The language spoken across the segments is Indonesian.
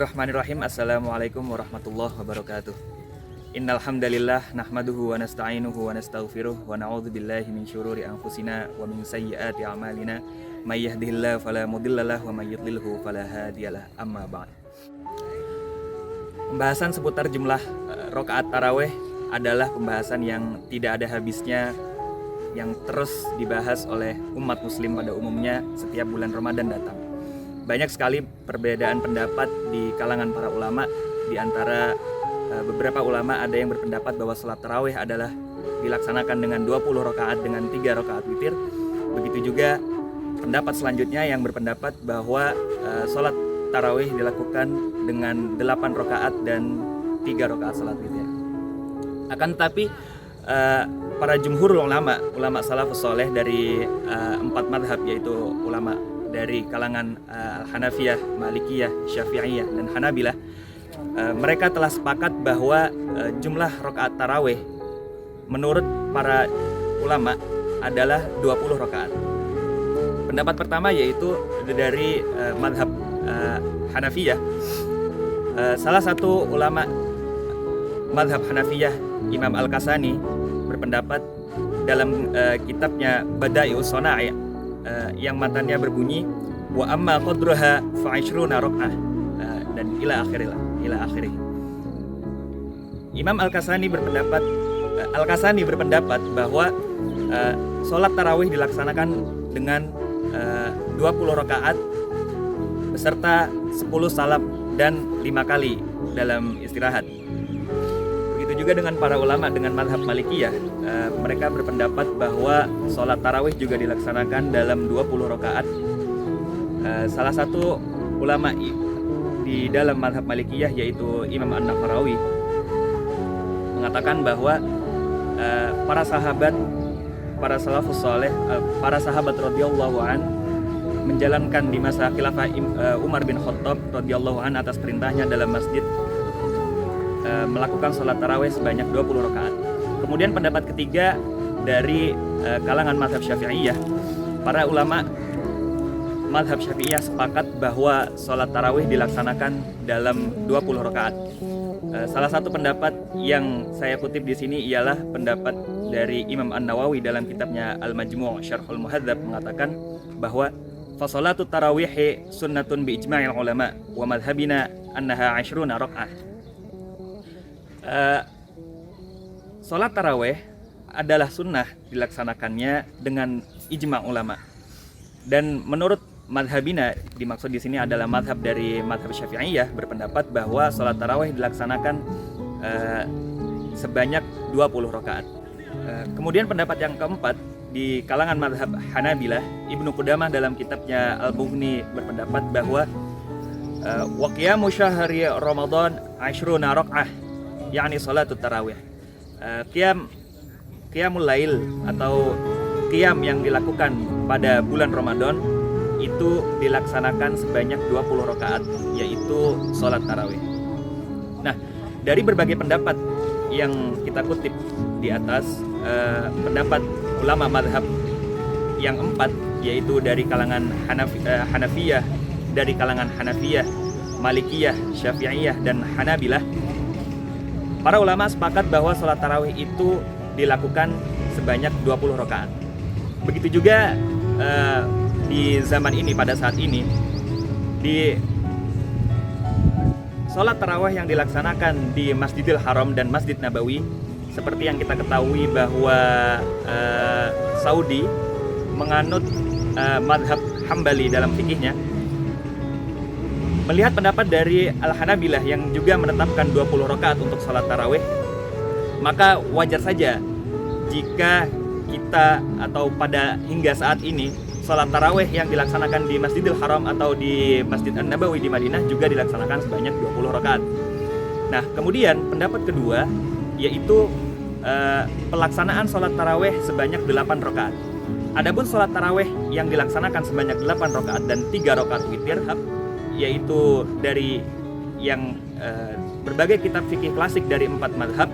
Bismillahirrahmanirrahim. Assalamualaikum warahmatullahi wabarakatuh. Innal hamdalillah nahmaduhu wa nasta'inuhu wa nastaghfiruh wa na'udzu billahi min syururi anfusina wa min sayyiati a'malina may yahdihillahu fala mudhillalah wa may yudlilhu fala hadiyalah. Amma ba'd. Pembahasan seputar jumlah rakaat tarawih adalah pembahasan yang tidak ada habisnya, yang terus dibahas oleh umat muslim pada umumnya setiap bulan Ramadan datang. Banyak sekali perbedaan pendapat di kalangan para ulama. Di antara beberapa ulama ada yang berpendapat bahwa salat tarawih adalah dilaksanakan dengan 20 rakaat dengan 3 rakaat witir. Begitu juga pendapat selanjutnya yang berpendapat bahwa salat tarawih dilakukan dengan 8 rakaat dan 3 rakaat salat witir. Akan tetapi para jumhur ulama salafus soleh dari 4 madhab, yaitu ulama dari kalangan Hanafiyah, Malikiyah, Syafi'iyah, dan Hanabilah, mereka telah sepakat bahwa jumlah rakaat tarawih menurut para ulama adalah 20 rakaat. Pendapat pertama yaitu dari madhab Hanafiyah. Salah satu ulama madhab Hanafiyah, Imam Al-Kasani, berpendapat dalam kitabnya Bada'i'us Shana'i' yang matanya berbunyi wa amma qadruha fa 20 rakaah dan ila akhirih. Imam Al-Kasani berpendapat bahwa sholat tarawih dilaksanakan dengan 20 rakaat beserta 10 salam dan 5 kali dalam istirahat. Begitu juga dengan para ulama dengan mazhab Malikiyah, mereka berpendapat bahwa sholat tarawih juga dilaksanakan dalam 20 rakaat. Salah satu ulama di dalam mazhab Malikiyah yaitu Imam An-Nafarawi mengatakan bahwa para salafus saleh, para sahabat radhiyallahu an menjalankan di masa khilafah Umar bin Khattab radhiyallahu an atas perintahnya dalam masjid melakukan sholat tarawih sebanyak 20 rakaat. Kemudian pendapat ketiga dari kalangan mazhab Syafi'iyah, para ulama mazhab Syafi'iyah sepakat bahwa sholat tarawih dilaksanakan dalam 20 rakaat. Salah satu pendapat yang saya kutip di sini ialah pendapat dari Imam An-Nawawi dalam kitabnya Al-Majmu' Syarhul Muhadzab, mengatakan bahwa fasolatu tarawih sunnatun bi ijma'il ulama wa madhabina annaha 20 rakaat. Sholat tarawih adalah sunnah dilaksanakannya dengan ijma' ulama. Dan menurut madhabina, dimaksud di sini adalah madhab dari madhab Syafi'iyah, berpendapat bahwa sholat tarawih dilaksanakan sebanyak 20 rakaat. Kemudian pendapat yang keempat di kalangan madhab Hanabilah, Ibnu Qudamah dalam kitabnya Al-Mughni berpendapat bahwa wa qiyamu syahri Ramadan 20 rakaah, yakni salatut tarawih. Qiyamul lail atau qiyam yang dilakukan pada bulan Ramadan itu dilaksanakan sebanyak 20 rakaat, yaitu salat tarawih. Nah, dari berbagai pendapat yang kita kutip di atas, pendapat ulama madhab yang empat, yaitu dari kalangan Hanafiyah, dari kalangan Hanafiyah, Malikiyah, Syafi'iyah, dan Hanabilah, para ulama sepakat bahwa sholat tarawih itu dilakukan sebanyak 20 rakaat. Begitu juga di zaman ini, pada saat ini, di sholat tarawih yang dilaksanakan di Masjidil Haram dan Masjid Nabawi, seperti yang kita ketahui bahwa Saudi menganut madhab Hambali dalam fikihnya. Melihat pendapat dari Al-Hanabilah yang juga menetapkan 20 rakaat untuk sholat tarawih, maka wajar saja jika kita atau pada hingga saat ini sholat tarawih yang dilaksanakan di Masjidil Haram atau di Masjid An-Nabawi di Madinah juga dilaksanakan sebanyak 20 rakaat. Nah, kemudian pendapat kedua yaitu pelaksanaan sholat tarawih sebanyak 8 rakaat. Adapun sholat tarawih yang dilaksanakan sebanyak 8 rakaat dan 3 rakaat witir, yaitu dari yang berbagai kitab fikih klasik dari 4 madhab,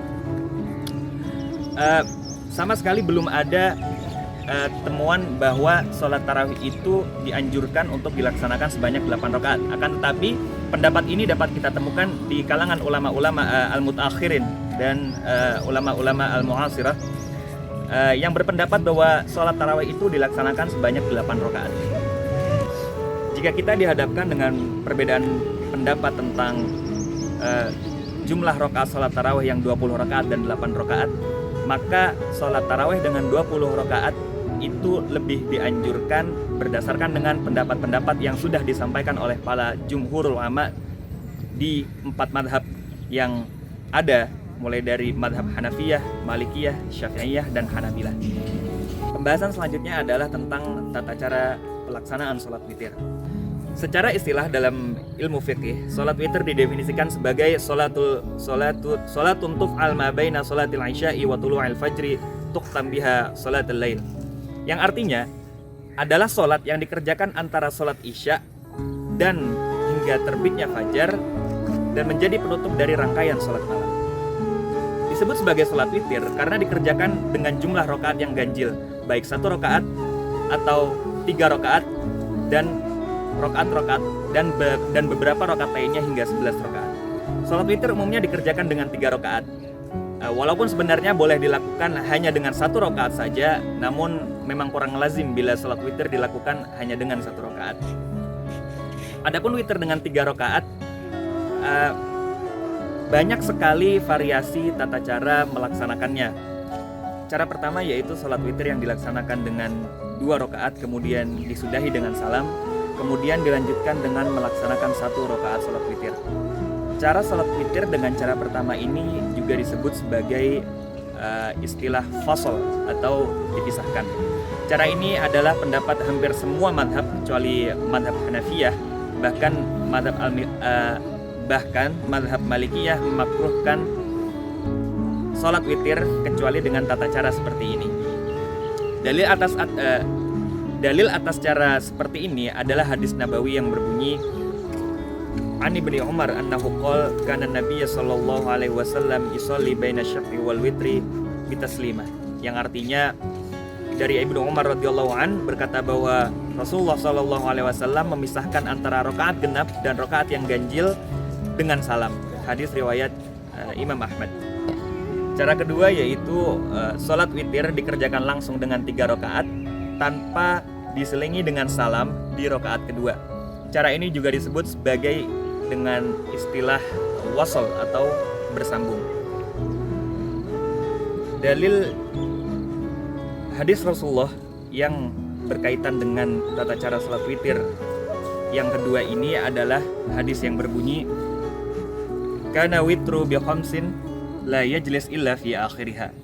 sama sekali belum ada temuan bahwa sholat tarawih itu dianjurkan untuk dilaksanakan sebanyak 8 rakaat. Akan tetapi pendapat ini dapat kita temukan di kalangan ulama-ulama al-mutaakhirin dan ulama-ulama al-mu'asirah yang berpendapat bahwa sholat tarawih itu dilaksanakan sebanyak 8 rakaat. Jika kita dihadapkan dengan perbedaan pendapat tentang jumlah rakaat sholat tarawih yang 20 rakaat dan 8 rakaat, maka sholat tarawih dengan 20 rakaat itu lebih dianjurkan berdasarkan dengan pendapat-pendapat yang sudah disampaikan oleh para jumhurul ulama di 4 madhab yang ada, mulai dari madhab Hanafiyah, Malikiyah, Syafi'iyah, dan Hanabilah. Pembahasan selanjutnya adalah tentang tata cara pelaksanaan sholat witir. Secara istilah dalam ilmu fikih, sholat witir didefinisikan sebagai sholatun tuf'al ma baina sholatil isya'i wa tulu'il fajri tuqtam biha sholatul lail. Yang artinya adalah sholat yang dikerjakan antara sholat isya dan hingga terbitnya fajar dan menjadi penutup dari rangkaian sholat malam. Disebut sebagai sholat witir karena dikerjakan dengan jumlah rakaat yang ganjil, baik 1 rakaat atau 3 rakaat dan rakaat dan beberapa rakaat lainnya hingga 11 rakaat. Sholat witir umumnya dikerjakan dengan 3 rakaat. Walaupun sebenarnya boleh dilakukan hanya dengan 1 rakaat saja, namun memang kurang lazim bila sholat witir dilakukan hanya dengan 1 rakaat. Adapun witir dengan 3 rakaat, banyak sekali variasi tata cara melaksanakannya. Cara pertama yaitu sholat witir yang dilaksanakan dengan 2 rakaat kemudian disudahi dengan salam, kemudian dilanjutkan dengan melaksanakan 1 rakaat sholat witir. Cara sholat witir dengan cara pertama ini juga disebut sebagai istilah fasl atau dipisahkan. Cara ini adalah pendapat hampir semua madhab kecuali madhab Hanafiyah, bahkan madhab Malikiyah memakruhkan sholat witir kecuali dengan tata cara seperti ini. Dalil atas cara seperti ini adalah hadis Nabawi yang berbunyi Ani bin Umar annahu qala kana Nabiy sallallahu alaihi wasallam yusalli baina syaf'i wal witri bitaslimah, yang artinya dari Ibnu Umar radhiyallahu an berkata bahwa Rasulullah sallallahu alaihi wasallam memisahkan antara rakaat genap dan rakaat yang ganjil dengan salam. Hadis riwayat Imam Ahmad. Cara kedua yaitu sholat witir dikerjakan langsung dengan 3 rakaat tanpa diselingi dengan salam di rakaat kedua. Cara ini juga disebut sebagai dengan istilah wasl atau bersambung. Dalil hadis Rasulullah yang berkaitan dengan tata cara sholat witir yang kedua ini adalah hadis yang berbunyi kana witru bi khamsin la yajlis illa fi akhiriha,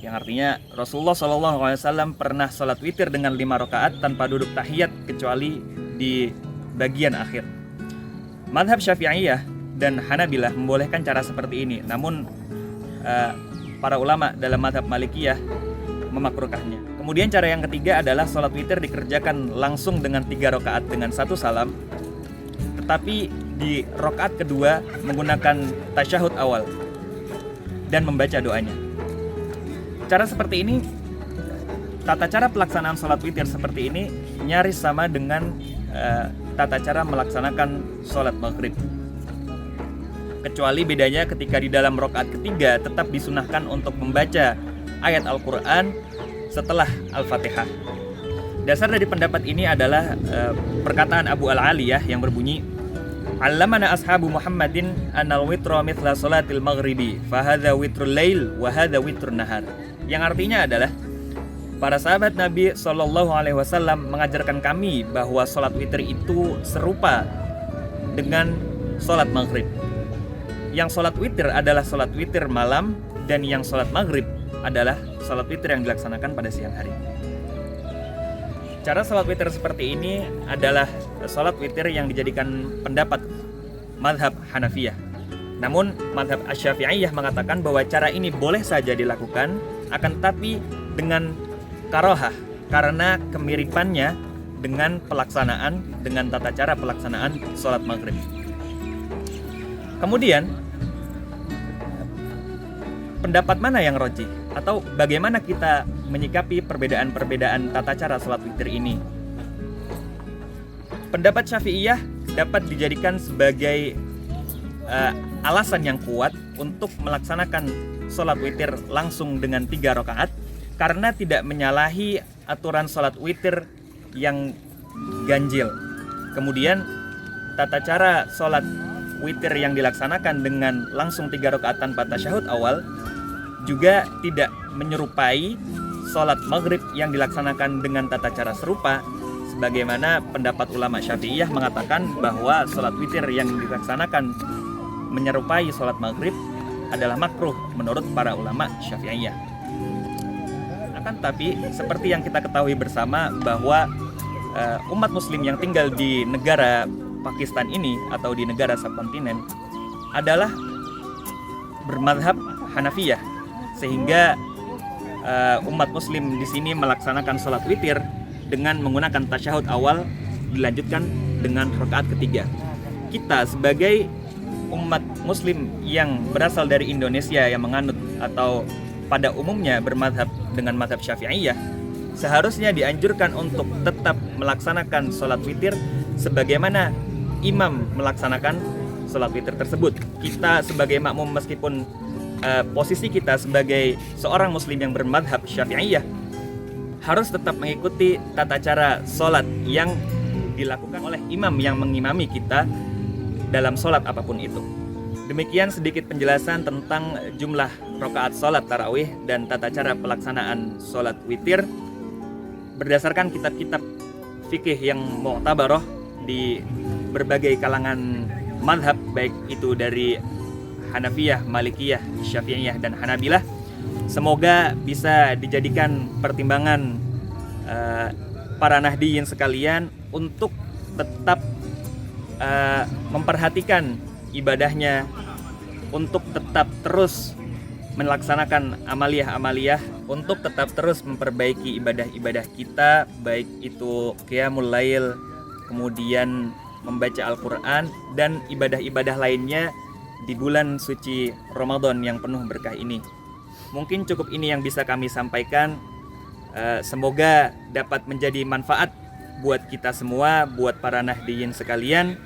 yang artinya Rasulullah SAW pernah sholat witir dengan 5 rakaat tanpa duduk tahiyat kecuali di bagian akhir. Madhab Syafi'iyah dan Hanabilah membolehkan cara seperti ini, namun para ulama dalam madhab Malikiyah memakruhkannya. Kemudian cara yang ketiga adalah sholat witir dikerjakan langsung dengan 3 rakaat dengan 1 salam, tetapi di rakaat kedua menggunakan tasyahud awal dan membaca doanya. Cara seperti ini, tata cara pelaksanaan sholat witir seperti ini nyaris sama dengan tata cara melaksanakan sholat maghrib. Kecuali bedanya ketika di dalam rakaat ketiga tetap disunahkan untuk membaca ayat Al-Quran setelah Al-Fatihah. Dasar dari pendapat ini adalah perkataan Abu Al-Aliyah yang berbunyi Allamana ashabu Muhammadin anal witra mithla sholatil maghribi fahadha witrul lail wa hadha witrun nahar, yang artinya adalah para sahabat Nabi SAW mengajarkan kami bahwa sholat witir itu serupa dengan sholat maghrib. Yang sholat witir adalah sholat witir malam, dan yang sholat maghrib adalah sholat witir yang dilaksanakan pada siang hari. Cara sholat witir seperti ini adalah sholat witir yang dijadikan pendapat madhab Hanafiyah. Namun madhab Asy-Syafi'iyah mengatakan bahwa cara ini boleh saja dilakukan, akan tetapi dengan karohah karena kemiripannya dengan tata cara pelaksanaan sholat maghrib. Kemudian pendapat mana yang rajih atau bagaimana kita menyikapi perbedaan-perbedaan tata cara sholat witir ini? Pendapat Syafi'iyah dapat dijadikan sebagai alasan yang kuat untuk melaksanakan sholat witir langsung dengan 3 rakaat karena tidak menyalahi aturan sholat witir yang ganjil. Kemudian tata cara sholat witir yang dilaksanakan dengan langsung 3 rakaat tanpa tasyahud awal juga tidak menyerupai sholat maghrib yang dilaksanakan dengan tata cara serupa, sebagaimana pendapat ulama Syafi'iyah mengatakan bahwa sholat witir yang dilaksanakan menyerupai sholat maghrib adalah makruh menurut para ulama Syafi'iyah. Akan tapi seperti yang kita ketahui bersama bahwa umat muslim yang tinggal di negara Pakistan ini atau di negara subkontinen adalah bermadhab Hanafiyah, sehingga umat muslim di sini melaksanakan sholat witir dengan menggunakan tasyahud awal dilanjutkan dengan rakaat ketiga. Kita sebagai umat muslim yang berasal dari Indonesia yang menganut atau pada umumnya bermadhab dengan madhab Syafi'iyah, seharusnya dianjurkan untuk tetap melaksanakan sholat witir sebagaimana imam melaksanakan sholat witir tersebut. Kita sebagai makmum, meskipun posisi kita sebagai seorang muslim yang bermadhab Syafi'iyah, harus tetap mengikuti tata cara sholat yang dilakukan oleh imam yang mengimami kita dalam sholat apapun itu. Demikian sedikit penjelasan tentang jumlah rakaat sholat tarawih dan tata cara pelaksanaan sholat witir berdasarkan kitab-kitab fikih yang mu'tabarah di berbagai kalangan madhab, baik itu dari Hanafiyah, Malikiyah, Syafi'iyah, dan Hanabilah. Semoga bisa dijadikan pertimbangan para nahdiyin sekalian untuk tetap memperhatikan ibadahnya, untuk tetap terus melaksanakan amaliyah-amaliyah, untuk tetap terus memperbaiki ibadah-ibadah kita, baik itu qiyamul lail, kemudian membaca Al-Quran, dan ibadah-ibadah lainnya di bulan suci Ramadan yang penuh berkah ini. Mungkin cukup ini yang bisa kami sampaikan. Semoga dapat menjadi manfaat buat kita semua, buat para nahdiyin sekalian.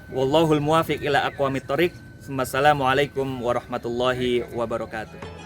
Wallahul muwafiq ila aqwamit thoriq. Wassalamualaikum warahmatullahi wabarakatuh.